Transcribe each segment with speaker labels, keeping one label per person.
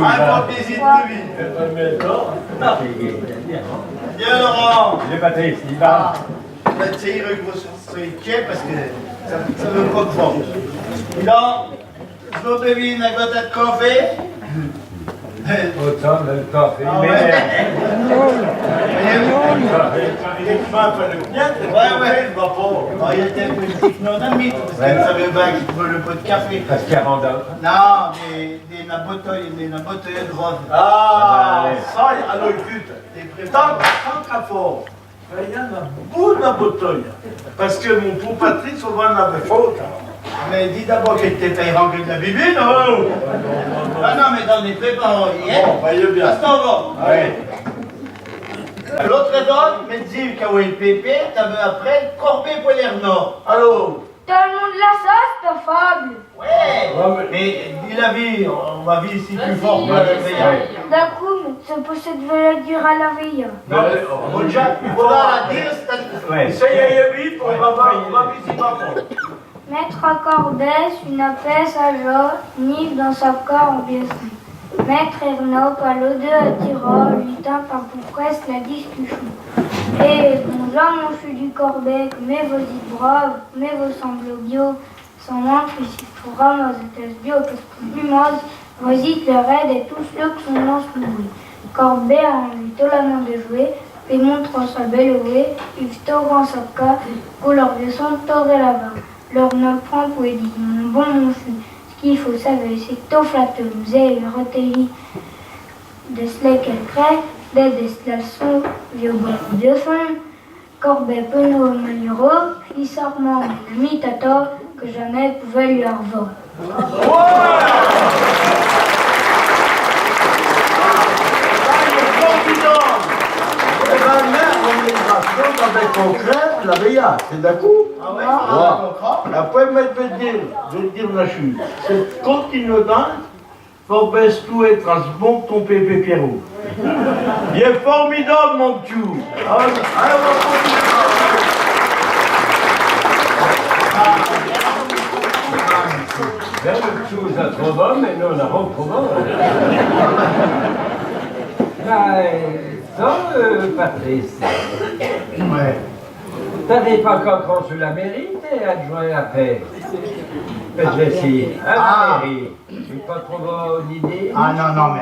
Speaker 1: Un bon plaisir de vie. Bien, Laurent.
Speaker 2: Il est Patrice, il va.
Speaker 1: Là, tu sais, il est inquiet parce que ça veut pas de force. Et là, je vais beber une goutte de café.
Speaker 2: Autant le café.
Speaker 1: Ah ouais. Il était un petit non ami parce qu'il savait bien qu'il ne voulait pas de café.
Speaker 2: Parce qu'il y a Randolph.
Speaker 1: Non, des bouteilles de rose.
Speaker 3: Ah, ça, alors écoute, tant qu'à fort, il y en a beaucoup de bouteilles. Parce que mon pour Patrice, on va en avoir faute.
Speaker 1: Mais dis d'abord qu'il t'était rentré de la bibine, oh! Ah non, mais dans les préparants,
Speaker 3: Bon, voyez bien.
Speaker 1: à ce temps-là.
Speaker 2: Ouais.
Speaker 1: L'autre donne, me dit qu'à le pépé, t'avais après corbé pour l'air nord.
Speaker 3: Alors,
Speaker 4: Tout le monde la sauce, ta fable.
Speaker 1: Ouais, mais dis la vie, on va vivre ici plus fort pour la veille.
Speaker 4: D'un coup, ça peut se devait dire à la veille.
Speaker 1: Non, mais déjà, il faudra la dire, c'est
Speaker 2: Ouais.
Speaker 3: ça y est vite, on va visiter ma porte.
Speaker 4: Mettre à Corbès une épaisse à joie, nive dans sa corps en biais. Maître Ernaud, à l'odeur à Tira, lutin par pour presse la discussion. Et bon Jean, mon chou du Corbet, mais vos dites braves, mais vos semblots bio, sans manque, ici pour ramasse de test bio, que ce plus mose, vos dites le raid et tous ceux qui sont dans ce bruit. Corbet a envie tout la main de jouer, et montre sa belle ouée, il en sa cas, pour leur descendre torder là-bas. Leur ne prend pour dire, mon bon mon chou. Ce qu'il faut savoir, c'est que tout flatteux, nous une retélie de cela qu'elle crée, des son, vieux bon, vieux son, Corbet, Penaud, Malheureux, fils Armand, mon ami Tata, que jamais pouvait lui revoir.
Speaker 3: Avec concret, la veilla, c'est d'un coup.
Speaker 1: Ah ouais, ça va,
Speaker 3: Après, je vais te dire la chute. C'est continue dans, faut baisser tout et bon ton pépé Pierrot. Il est formidable, mon petit.
Speaker 2: Belle chose à trop bon, mais nous on a pas trop bon. Patrice.
Speaker 1: Ouais.
Speaker 2: T'avais pas encore conçu la mairie, t'es adjoint à paix. Faites-le ici, à la mairie. J'ai pas trop bonne idée.
Speaker 1: Ah non, mais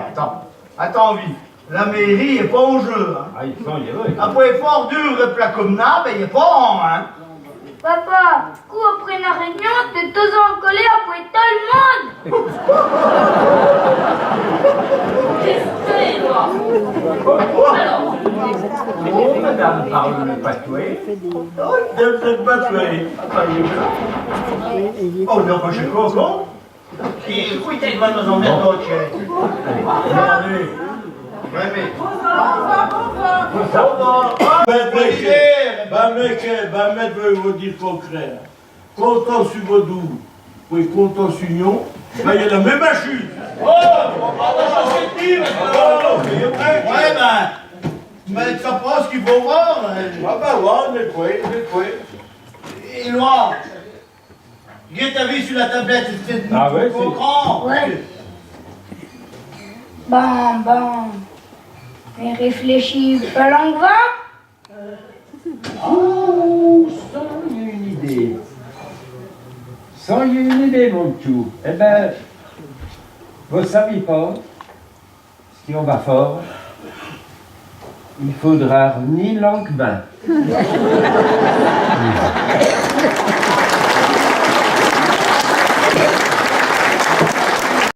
Speaker 1: attends, vie. La mairie est pas en jeu, hein.
Speaker 2: Ah, ils sont heureux.
Speaker 1: Après, fort dur, le plat comme ça, ben il est pas en, hein.
Speaker 4: Papa, coup après la réunion, t'es tous en collé après tout le monde.
Speaker 2: Oh, madame parle le patoué.
Speaker 1: Oh non, moi je suis content. Et écoutez, moi nous en mettons, Allez. Ouais, mais.
Speaker 3: Mettre vous dire concret. Content sur vos doux, oui, content sur union, là il y a la même chute. Oh, on va pas changer de
Speaker 1: Ouais, mais ça prend ce qu'il faut voir.
Speaker 3: Ah bah ouais, on est quoi.
Speaker 1: Et Loire, Guette ta vie sur la tablette, c'est
Speaker 2: Ah ouais,
Speaker 1: trop
Speaker 2: c'est-
Speaker 1: grand.
Speaker 4: Ouais. Bon. Mais réfléchis pas langue va.
Speaker 2: Oh, ça, il y a une idée. Ça, il y a une idée, mon chou. Eh ben, vous savez pas, si on va fort, il faudra ni langue bain.